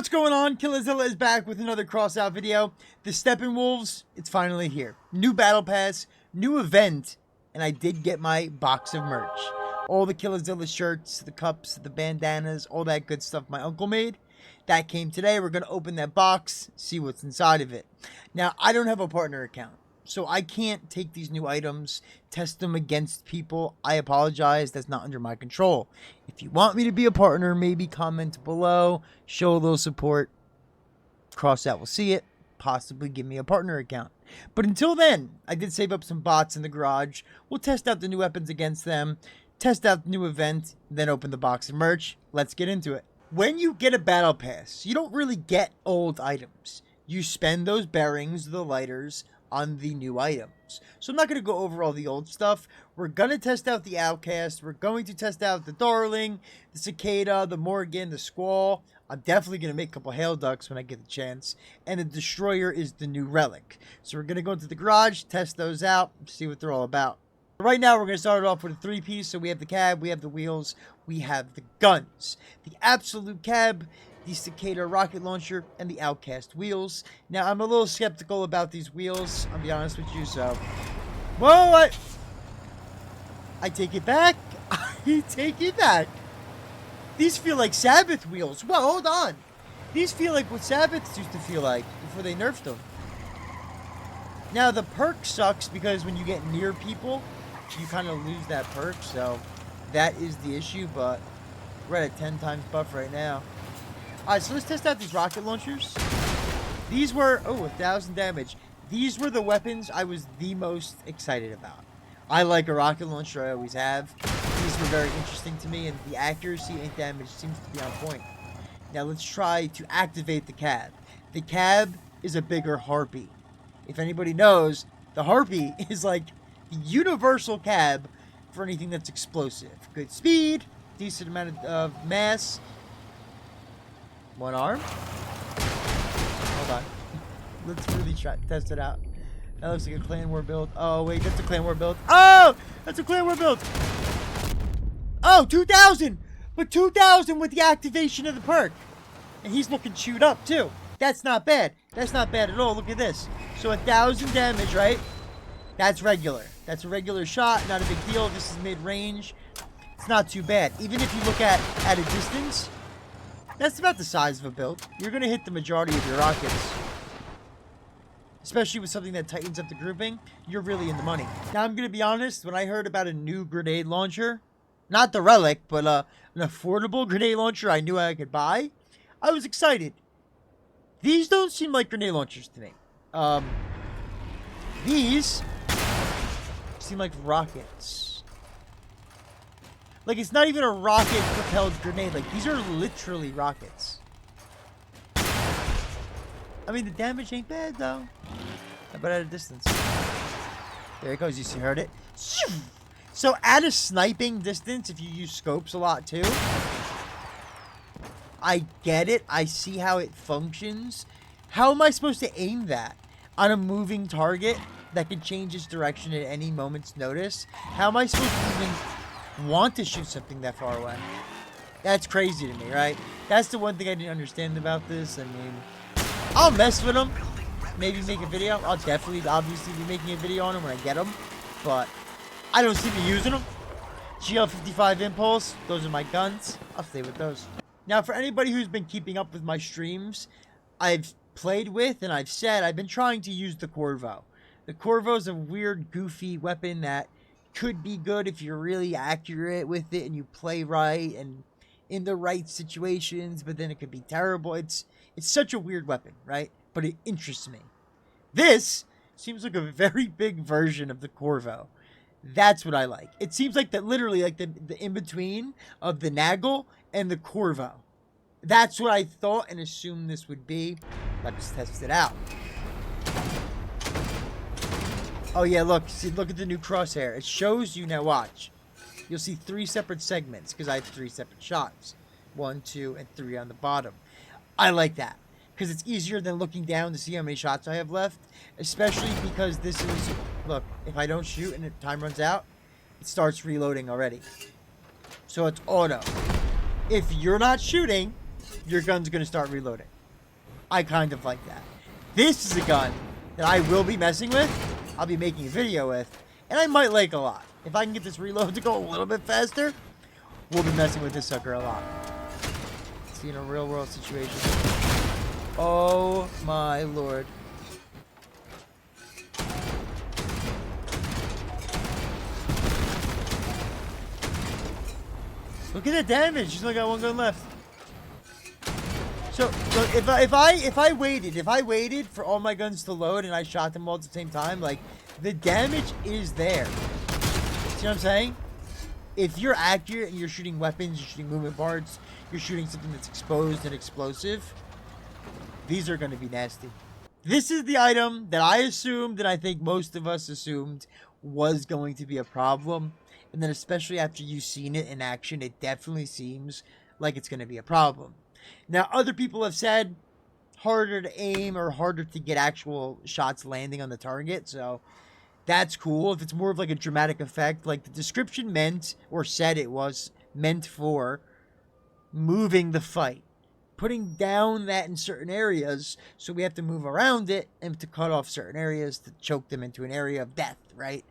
What's going on? KILL4ZILL4 is back with another crossout video. The Steppenwolves, it's finally here. New battle pass, new event, and I did get my box of merch. All the KILL4ZILL4 shirts, the cups, the bandanas, all that good stuff my uncle made. That came today. We're going to open that box, see what's inside of it. Now, I don't have a partner account, so I can't take these new items, test them against people. I apologize. That's not under my control. If you want me to be a partner, maybe comment below, show a little support. CROSSOUT will see it, possibly give me a partner account. But until then, I did save up some bots in the garage. We'll test out the new weapons against them, test out the new event, then open the box of merch. Let's get into it. When you get a battle pass, you don't really get old items. You spend those bearings, the lighters, on the new items. So I'm not going to go over all the old stuff. We're going to test out the OUTCAST. We're going to test out the Darling, the CICADA, the Morgan, the SQUALL. I'm definitely going to make a couple Hail Ducks when I get the chance. And the Destroyer is the new relic. So we're going to go into the garage, test those out, see what they're all about. Right now, we're going to start it off with a three-piece. So we have the cab, we have the wheels, we have the guns. The absolute cab, the Cicada rocket launcher, and the OUTCAST wheels. Now, I'm a little skeptical about these wheels, I'll be honest with you, so... Whoa, I take it back. I take it back. These feel like Sabbath wheels. Whoa, hold on. These feel like what Sabbaths used to feel like before they nerfed them. Now, the perk sucks because when you get near people, you kind of lose that perk, so that is the issue, but we're at a 10 times buff right now. Alright, so let's test out these rocket launchers. These were, 1,000 damage. These were the weapons I was the most excited about. I like a rocket launcher, I always have. These were very interesting to me, and the accuracy and damage seems to be on point. Now let's try to activate the cab. The cab is a bigger harpy. If anybody knows, the harpy is like the universal cab for anything that's explosive. Good speed, decent amount of mass. One arm. Hold on. Let's really test it out. That looks like a clan war build. Oh, wait, that's a clan war build. Oh, that's a clan war build. Oh, 2,000. But 2,000 with the activation of the perk. And he's looking chewed up, too. That's not bad. That's not bad at all. Look at this. So 1,000 damage, right? That's regular. That's a regular shot. Not a big deal. This is mid-range. It's not too bad. Even if you look at a distance, that's about the size of a build. You're going to hit the majority of your rockets. Especially with something that tightens up the grouping, you're really in the money. Now, I'm going to be honest. When I heard about a new grenade launcher, not the relic, but an affordable grenade launcher I knew I could buy, I was excited. These don't seem like grenade launchers to me. These seem like rockets. Like, it's not even a rocket-propelled grenade. Like, these are literally rockets. I mean, the damage ain't bad, though. How about at a distance? There it goes. You heard it? So, at a sniping distance, if you use scopes a lot, too, I get it. I see how it functions. How am I supposed to aim that on a moving target that can change its direction at any moment's notice? How am I supposed to even want to shoot something that far away? That's crazy to me, right? That's the one thing I didn't understand about this. I mean, I'll mess with them. Maybe make a video. I'll definitely, obviously, be making a video on them when I get them. But I don't see me using them. GL55 Impulse. Those are my guns. I'll stay with those. Now, for anybody who's been keeping up with my streams, I've played with and I've said I've been trying to use the Corvo. The Corvo is a weird, goofy weapon that could be good if you're really accurate with it and you play right and in the right situations, but then it could be terrible. It's such a weird weapon, right? But it interests me. This seems like a very big version of the Corvo. That's what I like. It seems like that literally like the in-between of the Nagel and the Corvo. That's what I thought and assumed this would be. Let's test it out. Oh yeah, look. See, look at the new crosshair. It shows you, now watch. You'll see 3 separate segments because I have 3 separate shots. 1, 2, and 3 on the bottom. I like that because it's easier than looking down to see how many shots I have left, especially because this is, look, if I don't shoot and the time runs out, it starts reloading already. So it's auto. If you're not shooting, your gun's going to start reloading. I kind of like that. This is a gun that I will be messing with. I'll be making a video with. And I might like a lot. If I can get this reload to go a little bit faster, we'll be messing with this sucker a lot. See, in a real world situation. Oh my lord. Look at that damage. She's only got one gun left. So if I waited for all my guns to load and I shot them all at the same time, like, the damage is there. See what I'm saying? If you're accurate and you're shooting weapons, you're shooting movement parts, you're shooting something that's exposed and explosive, these are going to be nasty. This is the item that I assumed, and I think most of us assumed, was going to be a problem. And then especially after you've seen it in action, it definitely seems like it's going to be a problem. Now, other people have said harder to aim or harder to get actual shots landing on the target, so that's cool. If it's more of like a dramatic effect, like the description meant, or said it was meant for, moving the fight. Putting down that in certain areas, so we have to move around it and to cut off certain areas to choke them into an area of death, right?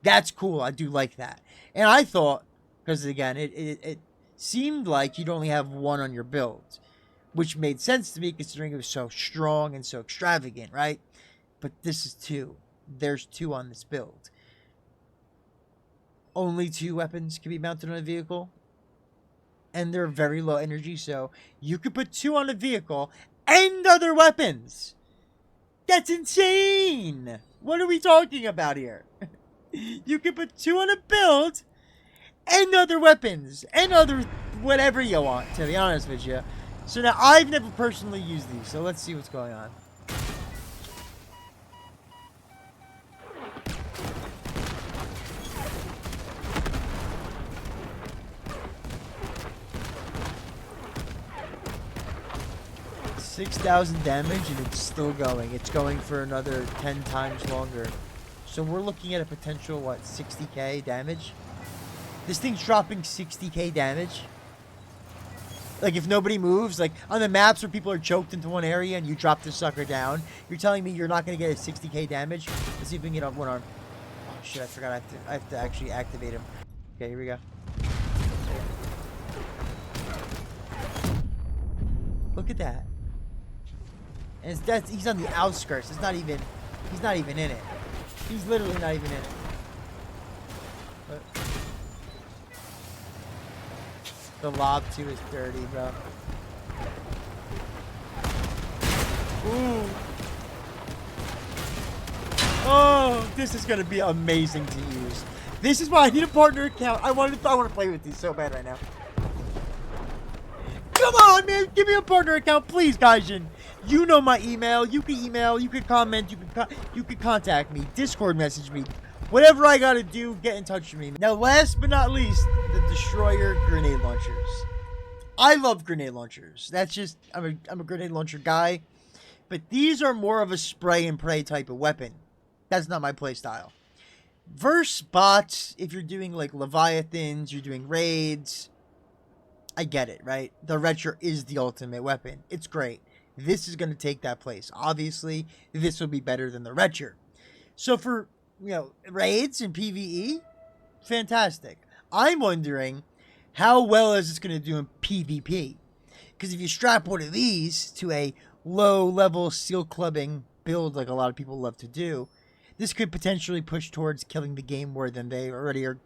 That's cool. I do like that. And I thought, because again, it seemed like you'd only have one on your build, which made sense to me considering it was so strong and so extravagant, right? But this is two. There's two on this build. Only two weapons can be mounted on a vehicle. And they're very low energy, so you could put two on a vehicle and other weapons. That's insane! What are we talking about here? You could put two on a build and other weapons and other whatever you want, to be honest with you. So now, I've never personally used these, so let's see what's going on. $6,000 damage and it's still going. It's going for another 10 times longer. So we're looking at a potential, what, 60k damage? This thing's dropping 60k damage. Like, if nobody moves, like, on the maps where people are choked into one area and you drop this sucker down, you're telling me you're not going to get a 60k damage? Let's see if we can get on one arm. Oh, shit, I forgot I have to actually activate him. Okay, here we go. Look at that. And he's on the outskirts. He's not even in it. He's literally not even in it. But the lob too is dirty, bro. Ooh. Oh, this is gonna be amazing to use. This is why I need a partner account. I want to play with these so bad right now. Come on, man. Give me a partner account, please, Gaijin. You know my email. You can email. You can comment. You can contact me. Discord message me. Whatever I gotta do, get in touch with me. Now, last but not least, the Destroyer grenade launchers. I love grenade launchers. That's just, I'm a grenade launcher guy. But these are more of a spray and pray type of weapon. That's not my play style. Versus bots, if you're doing like Leviathans, you're doing raids, I get it, right? The Retcher is the ultimate weapon. It's great. This is going to take that place. Obviously, this will be better than the Retcher. So for, raids and PvE, fantastic. I'm wondering how well is this going to do in PvP? Because if you strap one of these to a low-level seal clubbing build like a lot of people love to do, this could potentially push towards killing the game more than they already are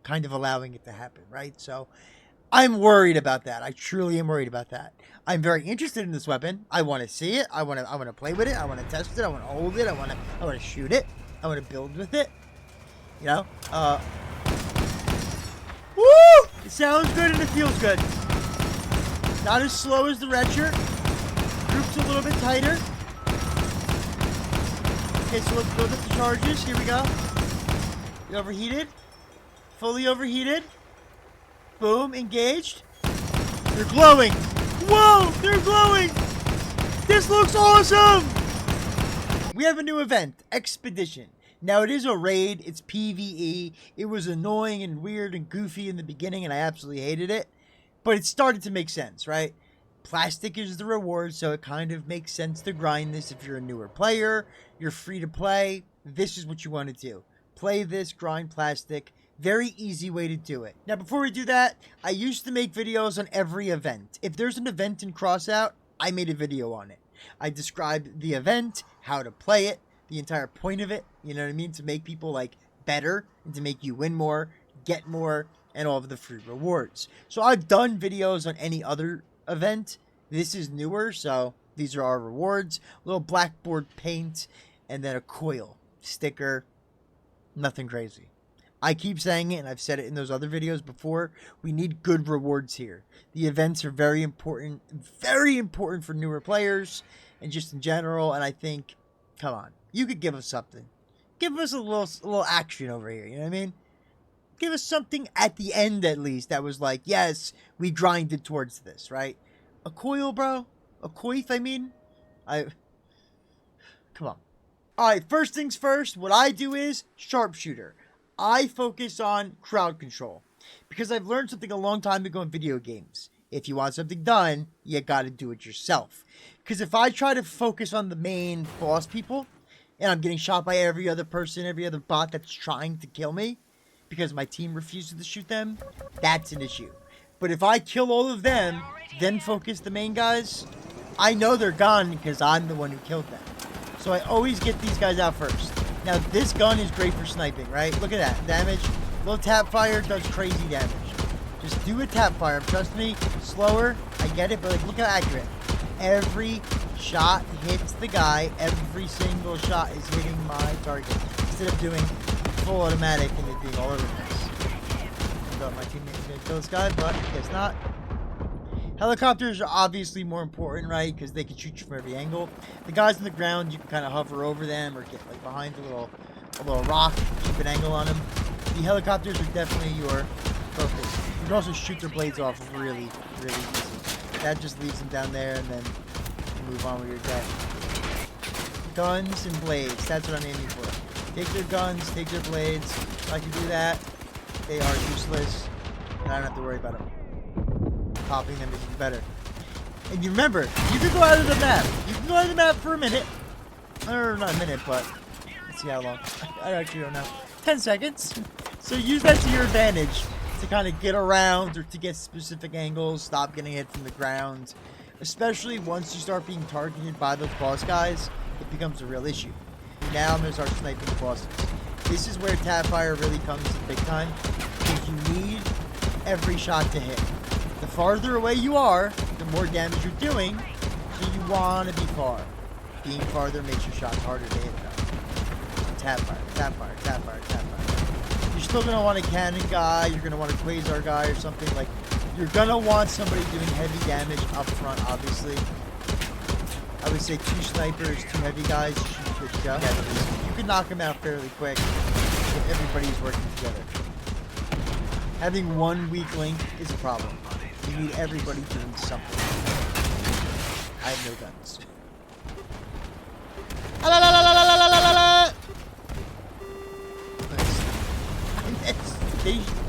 kind of allowing it to happen, right? So I'm worried about that. I truly am worried about that. I'm very interested in this weapon. I want to see it. I want to play with it. I want to test it. I want to hold it. I want to shoot it. I want to build with it. Woo! It sounds good and it feels good. Not as slow as the Retcher. Group's a little bit tighter. Okay, so let's build up the charges. Here we go. You overheated. Fully overheated. Boom, engaged. They're glowing. Whoa, they're glowing. This looks awesome. We have a new event, Expedition. Now, it is a raid. It's PvE. It was annoying and weird and goofy in the beginning, and I absolutely hated it. But it started to make sense, right? Plastic is the reward, so it kind of makes sense to grind this if you're a newer player. You're free to play. This is what you want to do. Play this, grind plastic. Very easy way to do it. Now, before we do that, I used to make videos on every event. If there's an event in CrossOut, I made a video on it. I described the event, how to play it, the entire point of it, you know what I mean? To make people, like, better and to make you win more, get more, and all of the free rewards. So I've done videos on any other event. This is newer, so these are our rewards. A little blackboard paint, and then a coil sticker. Nothing crazy. I keep saying it, and I've said it in those other videos before. We need good rewards here. The events are very important for newer players, and just in general. And I think, come on, you could give us something. Give us a little action over here. You know what I mean? Give us something at the end, at least, that was like, yes, we grinded towards this, right? A coil, bro? A coif, I mean? Come on. Alright, first things first, what I do is sharpshooter. I focus on crowd control. Because I've learned something a long time ago in video games. If you want something done, you gotta do it yourself. Because if I try to focus on the main boss people, and I'm getting shot by every other person, every other bot that's trying to kill me, because my team refuses to shoot them, that's an issue. But if I kill all of them, then focus the main guys, I know they're gone because I'm the one who killed them. So I always get these guys out first. Now, this gun is great for sniping, right? Look at that. Damage. Little tap fire does crazy damage. Just do a tap fire. Trust me, slower. I get it, but like, look how accurate. Every shot hits the guy. Every single shot is hitting my target. Instead of doing full automatic and it being all over the place. I thought my teammate was going to kill this guy, but I guess not. Helicopters are obviously more important, right? Because they can shoot you from every angle. The guys on the ground, you can kind of hover over them or get like behind a little rock, keep an angle on them. The helicopters are definitely your focus. You can also shoot their blades off really, really easy. That just leaves them down there, and then you move on with your day. Guns and blades, that's what I'm aiming for. Take their guns, take their blades. If I can do that, they are useless, and I don't have to worry about them. Popping them is better. And you remember, you can go out of the map. You can go out of the map for a minute. Or not a minute, but let's see how long. I actually don't know. 10 seconds. So use that to your advantage to kind of get around or to get specific angles, stop getting hit from the ground. Especially once you start being targeted by those boss guys, it becomes a real issue. Now I'm going to start sniping the bosses. This is where tap fire really comes in big time. Because you need every shot to hit. The farther away you are, the more damage you're doing, so you want to be far. Being farther makes your shots harder to hit though. Tap fire, tap fire, tap fire, tap fire. You're still going to want a cannon guy, you're going to want a quasar guy or something. Like, you're going to want somebody doing heavy damage up front, obviously. I would say 2 snipers, 2 heavy guys, you should be good to go. You can knock them out fairly quick if everybody's working together. Having one weak link is a problem. You need everybody doing something. I have no guns.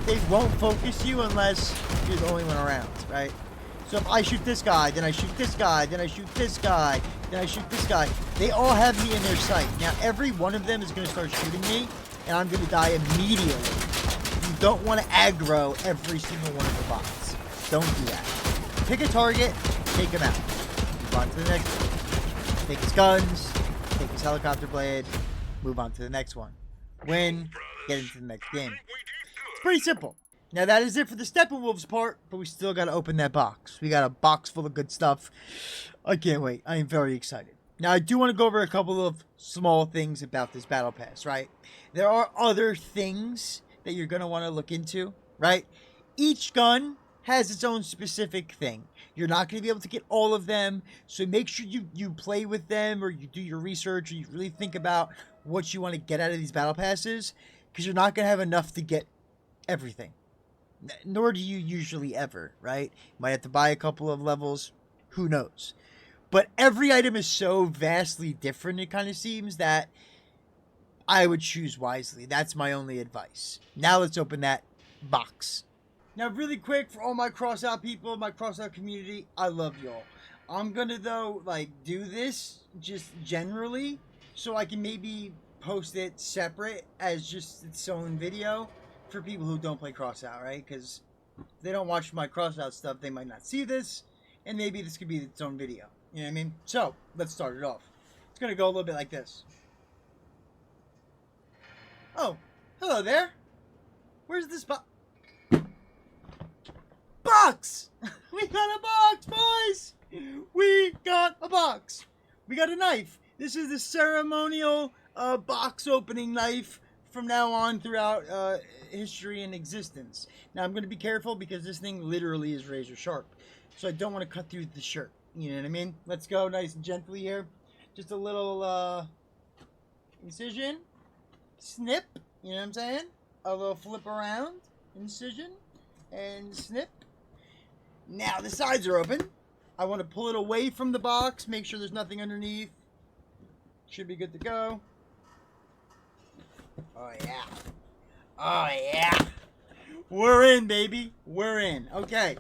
They won't focus you unless you're the only one around, right? So if I shoot this guy, then I shoot this guy, then I shoot this guy, then I shoot this guy, they all have me in their sight. Now every one of them is going to start shooting me, and I'm going to die immediately. You don't want to aggro every single one of the bots. Don't do that. Pick a target, take him out. Move on to the next one. Take his guns, take his helicopter blade, move on to the next one. Win, get into the next game. It's pretty simple. Now that is it for the Steppenwolf's part, but we still got to open that box. We got a box full of good stuff. I can't wait. I am very excited. Now I do want to go over a couple of small things about this Battle Pass, right? There are other things that you're going to want to look into, right? Each gun has its own specific thing. You're not going to be able to get all of them, so make sure you play with them, or you do your research, or you really think about what you want to get out of these battle passes, because you're not going to have enough to get everything. Nor do you usually ever, right? You might have to buy a couple of levels, who knows. But every item is so vastly different, it kind of seems, that I would choose wisely. That's my only advice. Now let's open that box. Now, really quick, for all my crossout people, my crossout community, I love y'all. I'm gonna, though, like, do this just generally, so I can maybe post it separate as just its own video for people who don't play crossout, right? Because if they don't watch my crossout stuff, they might not see this, and maybe this could be its own video. You know what I mean? So, let's start it off. It's gonna go a little bit like this. Oh, hello there. Where's this box? Box! We got a box, boys! We got a box. We got a knife. This is the ceremonial box opening knife from now on throughout history and existence. Now, I'm going to be careful because this thing literally is razor sharp. So I don't want to cut through the shirt. You know what I mean? Let's go nice and gently here. Just a little incision. Snip. You know what I'm saying? A little flip around. Incision. And snip. Now the sides are open. I want to pull it away from the box. Make sure there's nothing underneath. Should be good to go. Oh yeah. Oh yeah. We're in, baby. We're in. Okay.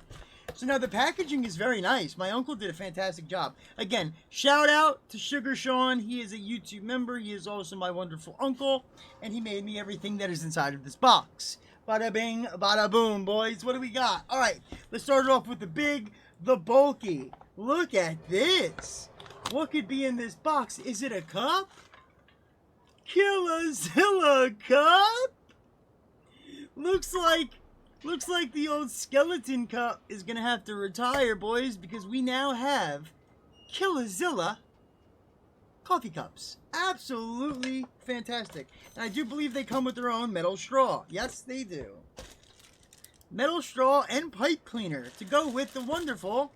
So now the packaging is very nice. My uncle did a fantastic job. Again, shout out to Sugar Sean. He is a YouTube member. He is also my wonderful uncle. And he made me everything that is inside of this box. Bada bing, bada boom, boys. What do we got? All right, let's start it off with the big, the bulky. Look at this. What could be in this box? Is it a cup? KILL4ZILL4 cup? Looks like the old skeleton cup is gonna have to retire, boys, because we now have KILL4ZILL4 coffee cups. Absolutely fantastic. And I do believe they come with their own metal straw. Yes, they do. Metal straw and pipe cleaner to go with the wonderful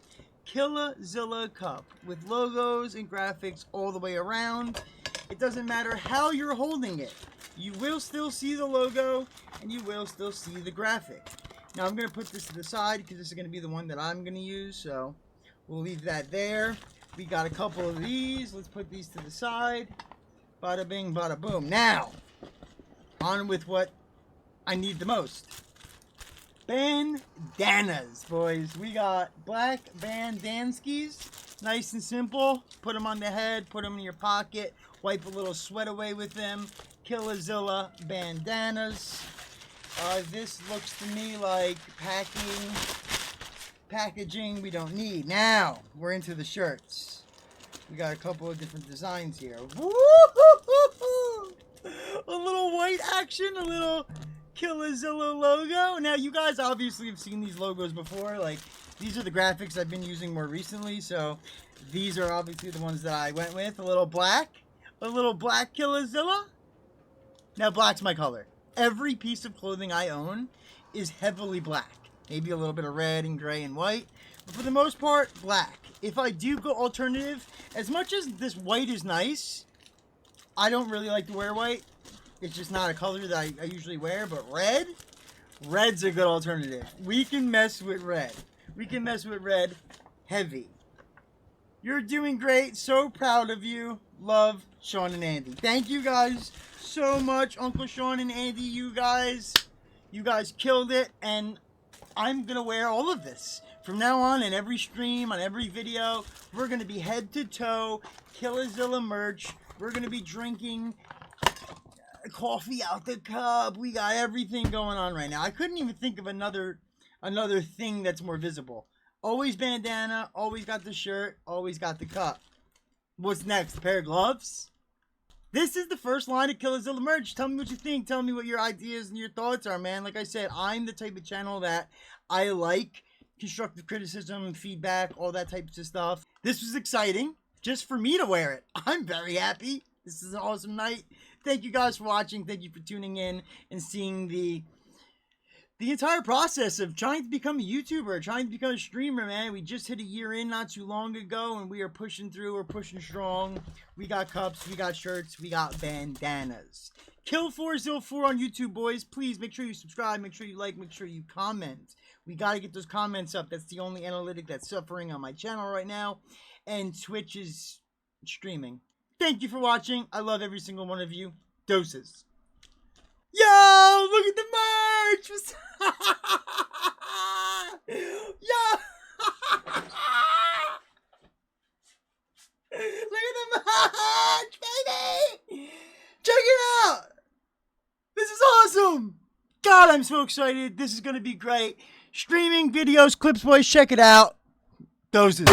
KILL4ZILL4 cup with logos and graphics all the way around. It doesn't matter how you're holding it. You will still see the logo and you will still see the graphic. Now I'm going to put this to the side because this is going to be the one that I'm going to use. So we'll leave that there. We got a couple of these. Let's put these to the side. Bada bing, bada boom. Now, on with what I need the most. Bandanas, boys. We got black bandanskis. Nice and simple. Put them on the head. Put them in your pocket. Wipe a little sweat away with them. KILL4ZILL4 bandanas. This looks to me like packaging we don't need. Now, we're into the shirts. We got a couple of different designs here. Woo-hoo-hoo-hoo! A little white action, a little KILL4ZILL4 logo. Now, you guys obviously have seen these logos before. Like, these are the graphics I've been using more recently. So, these are obviously the ones that I went with. A little black KILL4ZILL4. Now, black's my color. Every piece of clothing I own is heavily black. Maybe a little bit of red and gray and white. But for the most part, black. If I do go alternative, as much as this white is nice, I don't really like to wear white. It's just not a color that I usually wear. But red's a good alternative. We can mess with red. We can mess with red heavy. You're doing great. So proud of you. Love, Sean and Andy. Thank you guys so much, Uncle Sean and Andy. You guys killed it. And I'm going to wear all of this. From now on, in every stream, on every video, we're going to be head to toe KILL4ZILL4 merch. We're going to be drinking coffee out the cup. We got everything going on right now. I couldn't even think of another thing that's more visible. Always bandana, always got the shirt, always got the cup. What's next? A pair of gloves? This is the first line of KILL4ZILL4 merch. Tell me what you think. Tell me what your ideas and your thoughts are, man. Like I said, I'm the type of channel that I like constructive criticism, feedback, all that types of stuff. This was exciting just for me to wear it. I'm very happy. This is an awesome night. Thank you guys for watching. Thank you for tuning in and seeing the entire process of trying to become a YouTuber, trying to become a streamer, man. We just hit a year in not too long ago, and we are pushing through. We're pushing strong. We got cups, we got shirts, we got bandanas. KILL4ZILL4 on YouTube, boys. Please make sure you subscribe, make sure you like, make sure you comment. We got to get those comments up. That's the only analytic that's suffering on my channel right now. And Twitch is streaming. Thank you for watching. I love every single one of you. Doses. Yo, look at the merch! merch. Yo. Look at the merch, baby. Check it out. This is awesome. God, I'm so excited. This is going to be great. Streaming videos, clips, boys. Check it out. Doses.